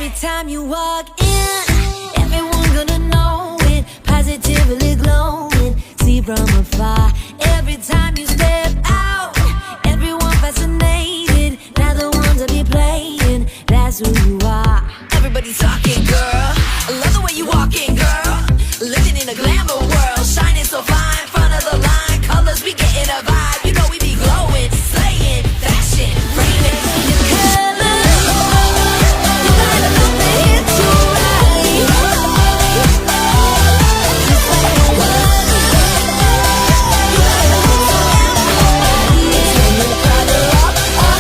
Every time you walk in, everyone gonna know it. Positively glowing, see from afar. Every time you step out, everyone fascinated. Now the ones that be playing, that's who you are. Everybody talking, girl. I love the way you walking, girl. Living in a glamour world, shining so fine, front of the line. Colors, we getting a vibe. You know we be glowing, slaying, fashion, raining. Your colors, you light up the hit to right. Just like the colors, you light up the everybody. Turn the color up, up,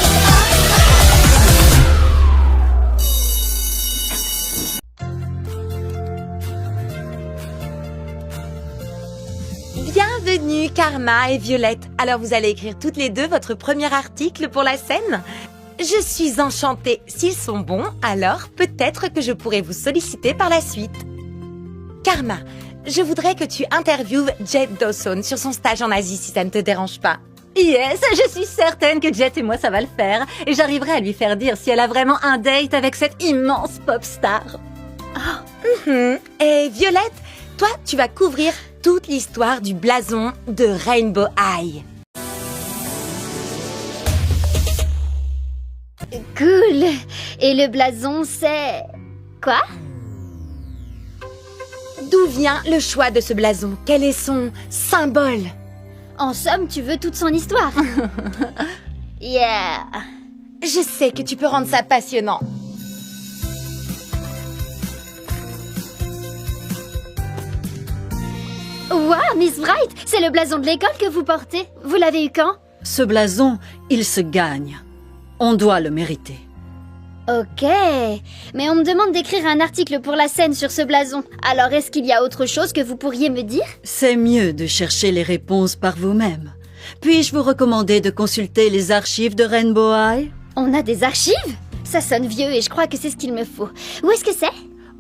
Bienvenue Karma et Violette. Alors vous allez écrire toutes les deux votre premier article pour la scène. Je suis enchantée. S'ils sont bons, alors peut-être que je pourrai vous solliciter par la suite. Karma, je voudrais que tu interviewes Jet Dawson sur son stage en Asie si ça ne te dérange pas. Yes, je suis certaine que Jet et moi ça va le faire. Et j'arriverai à lui faire dire si elle a vraiment un date avec cette immense pop star. Et Violette, toi tu vas couvrir toute l'histoire du blason de Rainbow High. Cool. Et le blason, c'est... quoi? D'où vient le choix de ce blason? Quel est son symbole? En somme, tu veux toute son histoire. Yeah. Je sais que tu peux rendre ça passionnant. Wow, Miss Bright, c'est le blason de l'école que vous portez. Vous l'avez eu quand? Ce blason, il se gagne. On doit le mériter. Ok, mais on me demande d'écrire un article pour la scène sur ce blason. Alors est-ce qu'il y a autre chose que vous pourriez me dire? C'est mieux de chercher les réponses par vous-même. Puis-je vous recommander de consulter les archives de Rainbow High? On a des archives? Ça sonne vieux et je crois que c'est ce qu'il me faut. Où est-ce que c'est?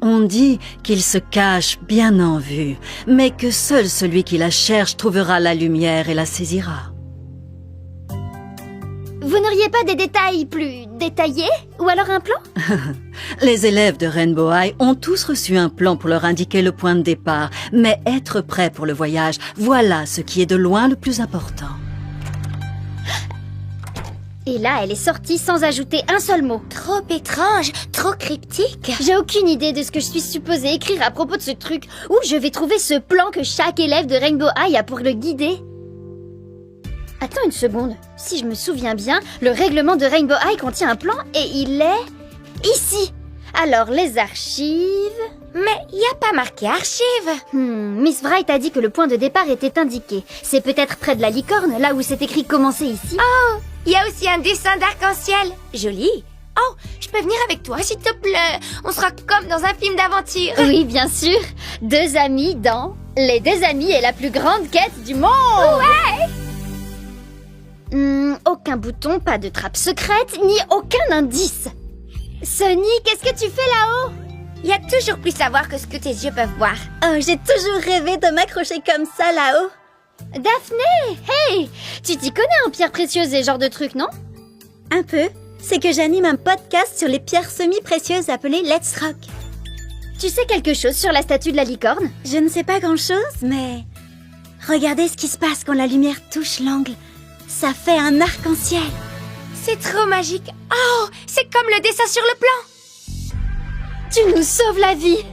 On dit qu'il se cache bien en vue, mais que seul celui qui la cherche trouvera la lumière et la saisira. Vous n'auriez pas des détails plus détaillés? Ou alors un plan? Les élèves de Rainbow High ont tous reçu un plan pour leur indiquer le point de départ, mais être prêt pour le voyage, voilà ce qui est de loin le plus important. Et là, elle est sortie sans ajouter un seul mot. Trop étrange, trop cryptique. J'ai aucune idée de ce que je suis supposée écrire à propos de ce truc. Où je vais trouver ce plan que chaque élève de Rainbow High a pour le guider? Attends une seconde. Si je me souviens bien, le règlement de Rainbow High contient un plan et il est... ici. Alors, les archives... Mais il n'y a pas marqué archives. Miss Bright a dit que le point de départ était indiqué. C'est peut-être près de la licorne, là où c'est écrit « Commencer ici ». Oh, il y a aussi un dessin d'arc-en-ciel. Joli. Oh, je peux venir avec toi, s'il te plaît. On sera comme dans un film d'aventure. Oui, bien sûr. Deux amis dans Les Deux Amis et la plus grande quête du monde. Ouais. Aucun bouton, pas de trappe secrète, ni aucun indice. Sonny, qu'est-ce que tu fais là-haut? Il y a toujours plus à voir que ce que tes yeux peuvent voir. Oh, j'ai toujours rêvé de m'accrocher comme ça là-haut. Daphné, hey, tu t'y connais en pierres précieuses et genre de trucs, non? Un peu. C'est que j'anime un podcast sur les pierres semi-précieuses appelé Let's Rock. Tu sais quelque chose sur la statue de la licorne? Je ne sais pas grand-chose, mais... regardez ce qui se passe quand la lumière touche l'angle. Ça fait un arc-en-ciel. C'est trop magique. Oh, c'est comme le dessin sur le plan. Tu nous sauves la vie.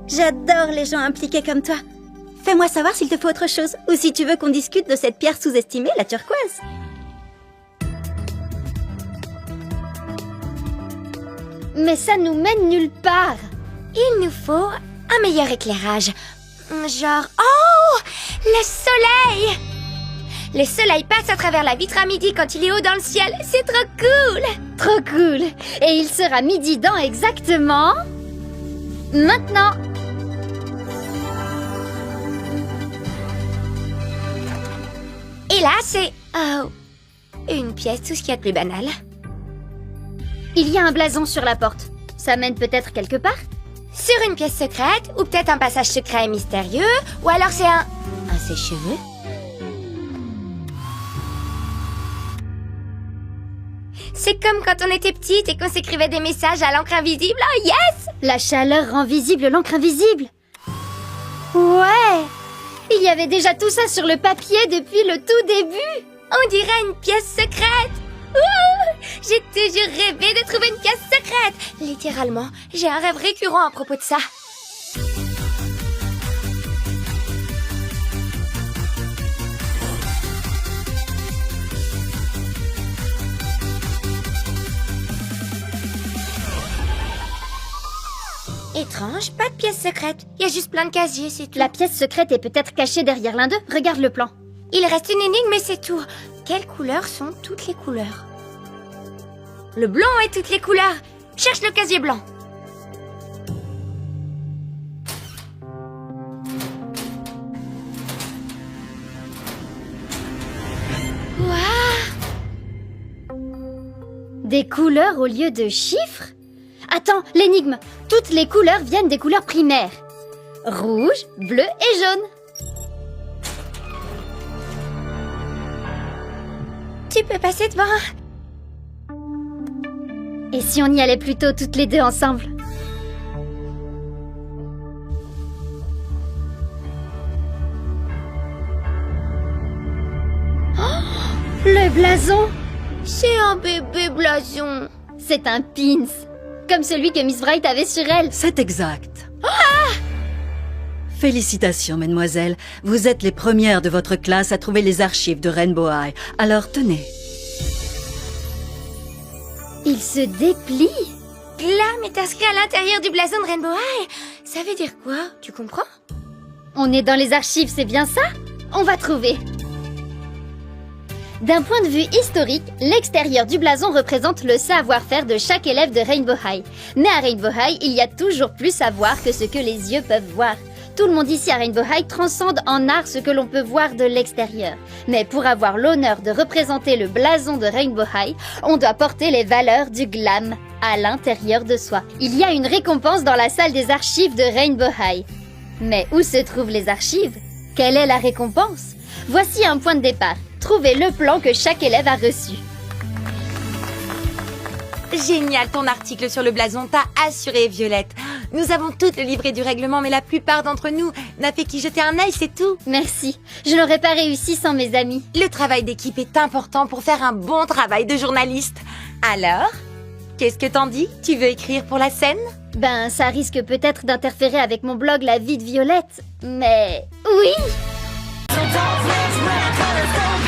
J'adore les gens impliqués comme toi. Fais-moi savoir s'il te faut autre chose, ou si tu veux qu'on discute de cette pierre sous-estimée, la turquoise. Mais ça nous mène nulle part. Il nous faut un meilleur éclairage. Genre... Oh, le soleil! Le soleil passe à travers la vitre à midi quand il est haut dans le ciel. C'est trop cool! Trop cool. Et il sera midi dans exactement... maintenant. Et là, c'est... oh, une pièce, tout ce qu'il y a de plus banal. Il y a un blason sur la porte. Ça mène peut-être quelque part? Sur une pièce secrète, ou peut-être un passage secret et mystérieux, ou alors c'est un sèche-cheveux. C'est comme quand on était petite et qu'on s'écrivait des messages à l'encre invisible. Oh yes! La chaleur rend visible l'encre invisible. Ouais! Il y avait déjà tout ça sur le papier depuis le tout début. On dirait une pièce secrète. Ouh! J'ai toujours rêvé de trouver une pièce secrète. Littéralement, j'ai un rêve récurrent à propos de ça. Étrange, pas de pièce secrète. Il y a juste plein de casiers, c'est tout. La pièce secrète est peut-être cachée derrière l'un d'eux. Regarde le plan. Il reste une énigme et c'est tout. Quelles couleurs sont toutes les couleurs? Le blanc est toutes les couleurs. Cherche le casier blanc. Des couleurs au lieu de chiffres? Attends, l'énigme. Toutes les couleurs viennent des couleurs primaires. Rouge, bleu et jaune. Tu peux passer devant. Et si on y allait plutôt toutes les deux ensemble? Oh, le blason! C'est un bébé blason. C'est un pins. Comme celui que Miss Bright avait sur elle. C'est exact. Félicitations, mesdemoiselles. Vous êtes les premières de votre classe à trouver les archives de Rainbow High. Alors tenez. Il se déplie. Glam est inscrit à l'intérieur du blason de Rainbow High. Ça veut dire quoi? Tu comprends? On est dans les archives, c'est bien ça? On va trouver. D'un point de vue historique, l'extérieur du blason représente le savoir-faire de chaque élève de Rainbow High. Mais à Rainbow High, il y a toujours plus à voir que ce que les yeux peuvent voir. Tout le monde ici à Rainbow High transcende en art ce que l'on peut voir de l'extérieur. Mais pour avoir l'honneur de représenter le blason de Rainbow High, on doit porter les valeurs du glam à l'intérieur de soi. Il y a une récompense dans la salle des archives de Rainbow High. Mais où se trouvent les archives? Quelle est la récompense? Voici un point de départ. Trouvez le plan que chaque élève a reçu. Génial ton article sur le blason, t'as assuré Violette. Nous avons toutes le livret du règlement, mais la plupart d'entre nous n'a fait qu'y jeter un œil, c'est tout. Merci. Je n'aurais pas réussi sans mes amis. Le travail d'équipe est important pour faire un bon travail de journaliste. Alors, qu'est-ce que t'en dis? Tu veux écrire pour la scène? Ben, ça risque peut-être d'interférer avec mon blog La vie de Violette, mais oui! So don't let's wear colors,